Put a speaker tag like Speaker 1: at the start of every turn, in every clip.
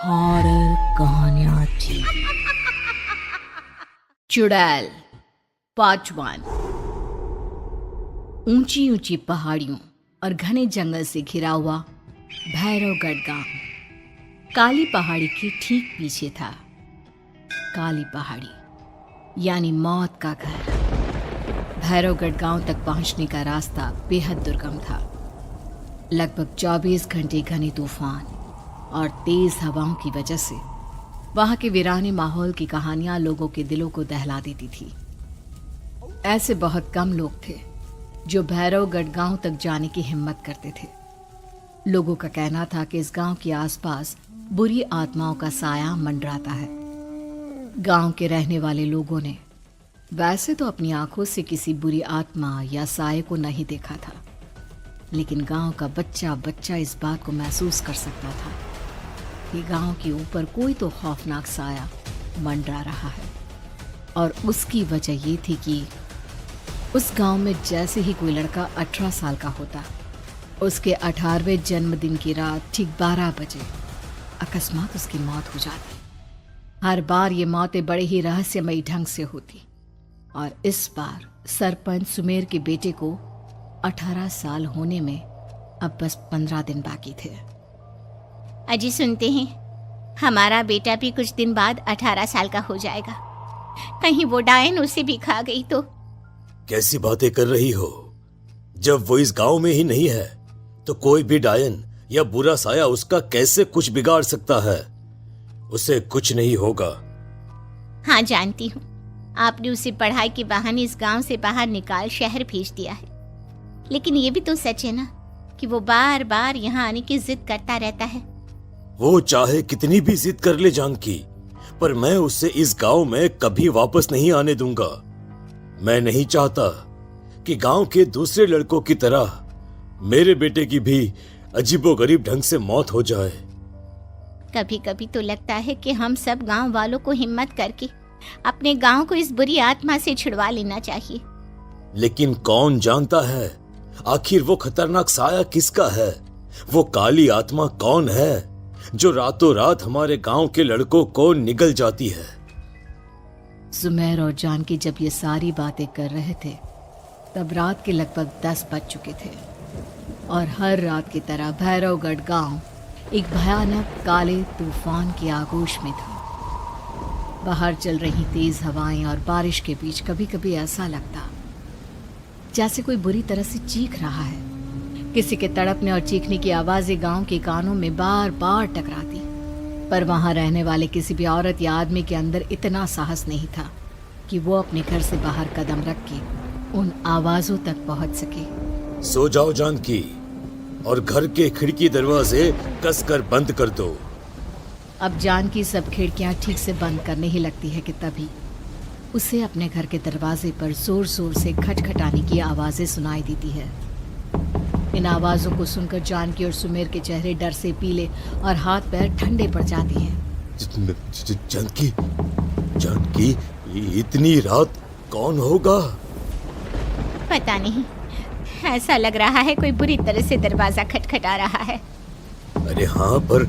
Speaker 1: Horror कहानियां थी। चुड़ैल पार्ट 1। ऊंची ऊंची पहाड़ियों और घने जंगल से घिरा हुआ भैरवगढ़ गांव काली पहाड़ी के ठीक पीछे था। काली पहाड़ी यानी मौत का घर। भैरवगढ़ गांव तक पहुंचने का रास्ता बेहद दुर्गम था। लगभग 24 घंटे घने तूफान और तेज हवाओं की वजह से वहां के वीराने माहौल की कहानियां लोगों के दिलों को दहला देती थी। ऐसे बहुत कम लोग थे जो भैरवगढ़ गांव तक जाने की हिम्मत करते थे। लोगों का कहना था कि इस गांव के आसपास बुरी आत्माओं का साया मंडराता है। गांव के रहने वाले लोगों ने वैसे तो अपनी आंखों से किसी बुरी आत्मा या साये को नहीं देखा था, लेकिन गांव का बच्चा बच्चा इस बात को महसूस कर सकता था कि गांव के ऊपर कोई तो खौफनाक साया मंडरा रहा है। और उसकी वजह ये थी कि उस गांव में जैसे ही कोई लड़का 18 साल का होता, उसके 18वें जन्मदिन की रात ठीक 12 बजे अकस्मात उसकी मौत हो जाती। हर बार ये मौतें बड़े ही रहस्यमयी ढंग से होती और इस बार सरपंच सुमेर के बेटे को 18 साल होने में अब बस 15 दिन बाकी थे।
Speaker 2: अजी सुनते हैं, हमारा बेटा भी कुछ दिन बाद 18 साल का हो जाएगा। कहीं वो डायन उसे भी खा गई तो।
Speaker 3: कैसी बातें कर रही हो? जब वो इस गांव में ही नहीं है तो कोई भी डायन या बुरा साया उसका कैसे कुछ बिगाड़ सकता है? उसे कुछ नहीं होगा।
Speaker 2: हाँ जानती हूँ, आपने उसे पढ़ाई के बहाने इस गांव से बाहर निकाल शहर भेज दिया है, लेकिन ये भी तो सच है ना कि वो बार बार यहाँ आने की जिद करता रहता है।
Speaker 3: वो चाहे कितनी भी जिद कर ले जानकी, पर मैं उसे इस गांव में कभी वापस नहीं आने दूंगा। मैं नहीं चाहता कि गांव के दूसरे लड़कों की तरह मेरे बेटे की भी अजीबोगरीब ढंग से मौत हो जाए।
Speaker 2: कभी कभी तो लगता है कि हम सब गांव वालों को हिम्मत करके अपने गांव को इस बुरी आत्मा से छुड़वा लेना चाहिए।
Speaker 3: लेकिन कौन जानता है आखिर वो खतरनाक साया किसका है? वो काली आत्मा कौन है जो रातों रात हमारे गांव के लड़कों को निगल जाती है?
Speaker 1: सुमेर और जानकी जब ये सारी बातें कर रहे थे तब रात के लगभग 10 बज चुके थे और हर रात की तरह भैरवगढ़ गांव एक भयानक काले तूफान की आगोश में था। बाहर चल रही तेज हवाएं और बारिश के बीच कभी कभी ऐसा लगता जैसे कोई बुरी तरह से चीख रहा है। किसी के तड़पने और चीखने की आवाजें गांव के कानों में बार बार टकराती, पर वहां रहने वाले किसी भी औरत या आदमी के अंदर इतना साहस नहीं था कि वो अपने घर से बाहर कदम रख के उन आवाजों तक पहुंच सके।
Speaker 3: सो जाओ जानकी और घर के खिड़की दरवाजे कसकर बंद कर दो।
Speaker 1: अब जानकी सब खिड़कियां ठीक से बंद करने ही लगती है कि तभी उसे अपने घर के दरवाजे पर जोर जोर से खटखटाने की आवाजें सुनाई देती है। इन आवाजों को सुनकर जानकी और सुमेर के चेहरे डर से पीले और हाथ पैर ठंडे पड़ जाते हैं।
Speaker 3: जानकी, जानकी, इतनी रात कौन होगा?
Speaker 2: पता नहीं, ऐसा लग रहा है कोई बुरी तरह से दरवाजा खटखटा रहा है।
Speaker 3: अरे हाँ, पर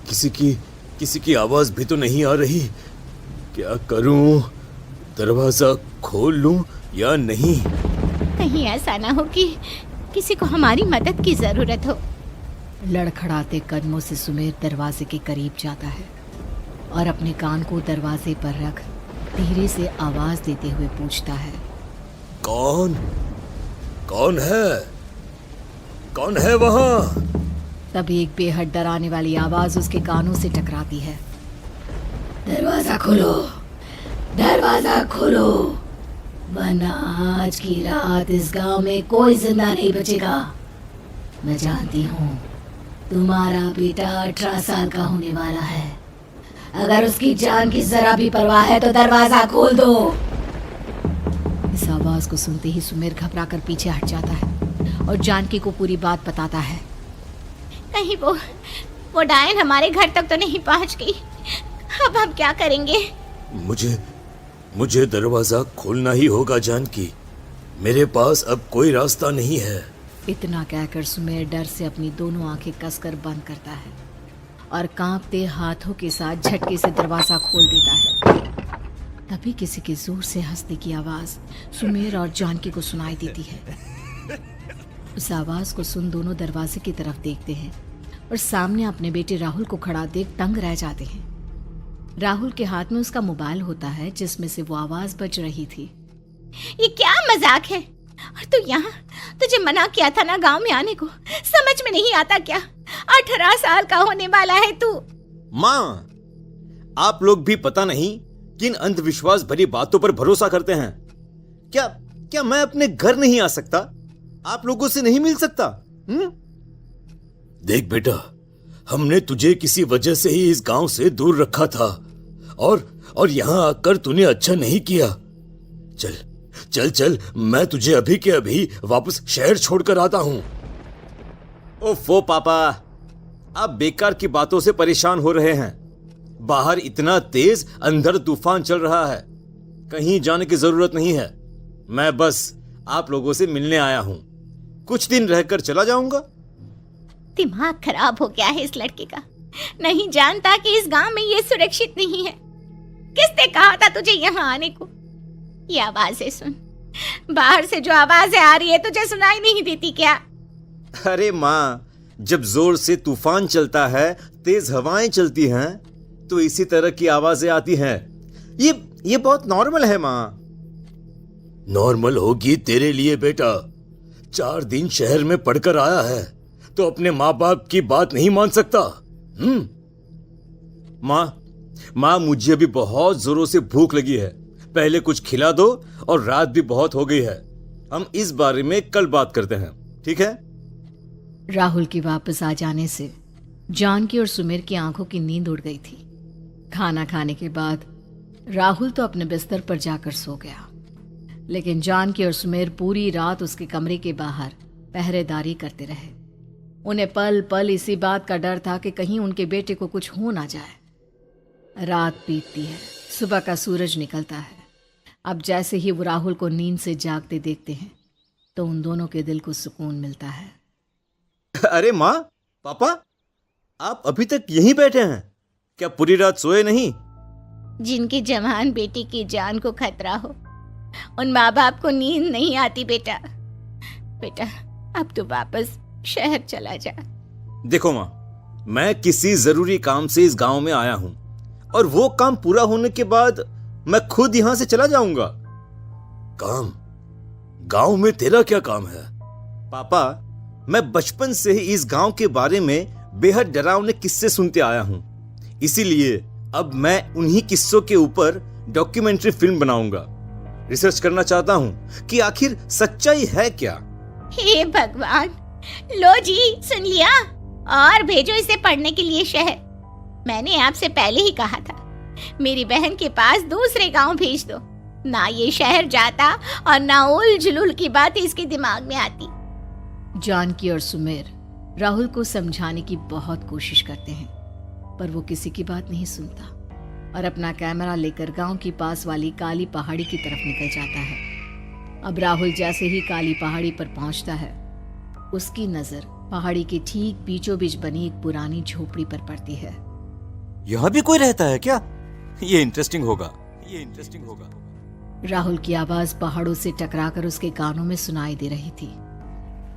Speaker 3: किसी की आवाज भी तो नहीं आ रही। क्या करूं? दरवाजा खोल लूं या नहीं?
Speaker 2: कहीं ऐसा ना हो कि किसी को हमारी मदद की जरूरत हो।
Speaker 1: लड़खड़ाते कदमों से सुमेर दरवाजे के करीब जाता है और अपने कान को दरवाजे पर रख धीरे से आवाज देते हुए पूछता है,
Speaker 3: कौन कौन है? कौन है वहां?
Speaker 1: तभी एक बेहद डराने वाली आवाज उसके कानों से टकराती है। दरवाजा खोलो, दरवाजा खोलो, वरना आज की रात इस गांव में कोई जिंदा नहीं बचेगा। मैं जानती हूँ तुम्हारा बेटा 18 साल का होने वाला है। अगर उसकी जान की जरा भी परवाह है तो दरवाजा खोल दो। इस आवाज को सुनते ही सुमेर घबरा कर पीछे हट जाता है और जानकी को पूरी बात बताता है।
Speaker 2: कहीं वो डायन हमारे घर तक तो नहीं पहुंच गई? अब हम क्या करेंगे?
Speaker 3: मुझे दरवाजा खोलना ही होगा जानकी। मेरे पास अब कोई रास्ता नहीं है।
Speaker 1: इतना कहकर सुमेर डर से अपनी दोनों आंखें कसकर बंद करता है और कांपते हाथों के साथ झटके से दरवाजा खोल देता है। तभी किसी के जोर से हंसने की आवाज सुमेर और जानकी को सुनाई देती है। उस आवाज को सुन दोनों दरवाजे की तरफ देखते हैं और सामने अपने बेटे राहुल को खड़ा देख दंग रह जाते हैं। राहुल के हाथ में उसका मोबाइल होता है जिसमें से वो आवाज बज रही थी।
Speaker 2: ये क्या मजाक है? और तू यहाँ, तुझे मना किया था ना गांव में आने को, समझ में नहीं आता क्या? 18 साल का होने वाला है तू।
Speaker 3: माँ, आप लोग भी पता नहीं किन अंधविश्वास भरी बातों पर भरोसा करते हैं। क्या क्या मैं अपने घर नहीं आ सकता? आप लोगों से नहीं मिल सकता? देख बेटा, हमने तुझे किसी वजह से ही इस गांव से दूर रखा था और यहां आकर तूने अच्छा नहीं किया। चल चल चल, मैं तुझे अभी के अभी वापस शहर छोड़कर आता हूं। ओफो पापा, आप बेकार की बातों से परेशान हो रहे हैं। बाहर इतना तेज अंधड़ तूफान चल रहा है, कहीं जाने की जरूरत नहीं है। मैं बस आप लोगों से मिलने आया हूं, कुछ दिन रहकर चला जाऊंगा।
Speaker 2: दिमाग खराब हो गया है इस लड़के का, नहीं जानता कि इस गांव में ये सुरक्षित नहीं है। किसने कहा था तुझे यहाँ आने को? ये आवाजें सुन, बाहर से जो आवाजें आ रही है तुझे सुनाई नहीं देती क्या?
Speaker 3: अरे माँ, जब जोर से तूफान चलता है, तेज हवाएं चलती हैं, तो इसी तरह की आवाजें आती हैं। ये बहुत नॉर्मल है माँ। नॉर्मल होगी तेरे लिए बेटा। 4 दिन शहर में पढ़कर आया है तो अपने माँ बाप की बात नहीं मान सकता। माँ, मुझे अभी बहुत जोरों से भूख लगी है, पहले कुछ खिला दो, और रात भी बहुत हो गई है। हम इस बारे में कल बात करते हैं, ठीक है?
Speaker 1: राहुल के वापस आ जाने से जानकी और सुमेर की आंखों की नींद उड़ गई थी। खाना खाने के बाद राहुल तो अपने बिस्तर पर जाकर सो गया, लेकिन जानकी और सुमेर पूरी रात उसके कमरे के बाहर पहरेदारी करते रहे। उन्हें पल पल इसी बात का डर था कि कहीं उनके बेटे को कुछ हो ना जाए। रात बीतती है, सुबह का सूरज निकलता है। अब जैसे ही वो राहुल को नींद से जागते देखते हैं तो उन दोनों के दिल को सुकून मिलता है।
Speaker 3: अरे माँ, पापा, आप अभी तक यहीं बैठे हैं? क्या पूरी रात सोए नहीं?
Speaker 2: जिनकी जवान बेटी की जान को खतरा हो, उन माँ बाप को नींद नहीं आती बेटा। बेटा, अब तो वापस शहर चला जा।
Speaker 3: देखो माँ, मैं किसी जरूरी काम से इस गांव में आया हूं, और वो काम पूरा होने के बाद मैं खुद यहां से चला जाऊंगा। काम? गांव में तेरा क्या काम है? पापा, मैं बचपन से ही इस गांव के बारे में बेहद डरावने किस्से सुनते आया हूं, इसीलिए अब मैं उन्हीं किस्सों के ऊपर डॉक्यूमेंट्री फिल्म बनाऊंगा। रिसर्च करना चाहता हूं कि आखिर सच्चाई है क्या।
Speaker 2: हे भगवान, लो जी, सुन लिया, और भेजो इसे पढ़ने के लिए शहर। मैंने आपसे पहले ही कहा था, मेरी बहन के पास दूसरे गांव भेज दो। ना ये शहर जाता और ना उल जुलूल की बात इसके दिमाग में आती।
Speaker 1: जानकी और सुमेर राहुल को समझाने की बहुत कोशिश करते हैं, पर वो किसी की बात नहीं सुनता और अपना कैमरा लेकर गांव की पास वाली काली पहाड़ी की तरफ निकल जाता है। अब राहुल जैसे ही काली पहाड़ी पर पहुंचता है, उसकी नजर पहाड़ी के ठीक बीचों बीच बनी एक पुरानी झोपड़ी पर पड़ती है।
Speaker 3: यहाँ भी कोई रहता है क्या? ये इंटरेस्टिंग होगा।
Speaker 1: राहुल की आवाज पहाड़ों से टकराकर उसके कानों में सुनाई दे रही थी।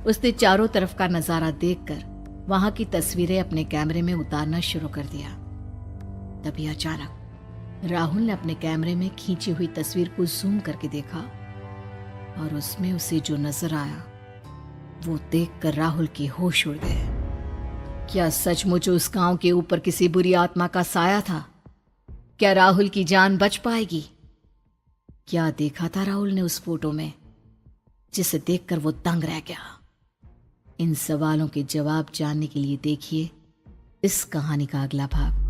Speaker 1: उसने चारों तरफ का नजारा देखकर वहां की तस्वीरें अपने कैमरे में उतारना शुरू कर दिया। तभी अचानक राहुल ने अपने कैमरे में खींची हुई तस्वीर को जूम करके देखा, और उसमें उसे जो नजर आया वो देखकर राहुल के होश उड़ गए। क्या सचमुच उस गांव के ऊपर किसी बुरी आत्मा का साया था? क्या राहुल की जान बच पाएगी? क्या देखा था राहुल ने उस फोटो में जिसे देखकर वो दंग रह गया? इन सवालों के जवाब जानने के लिए देखिए इस कहानी का अगला भाग।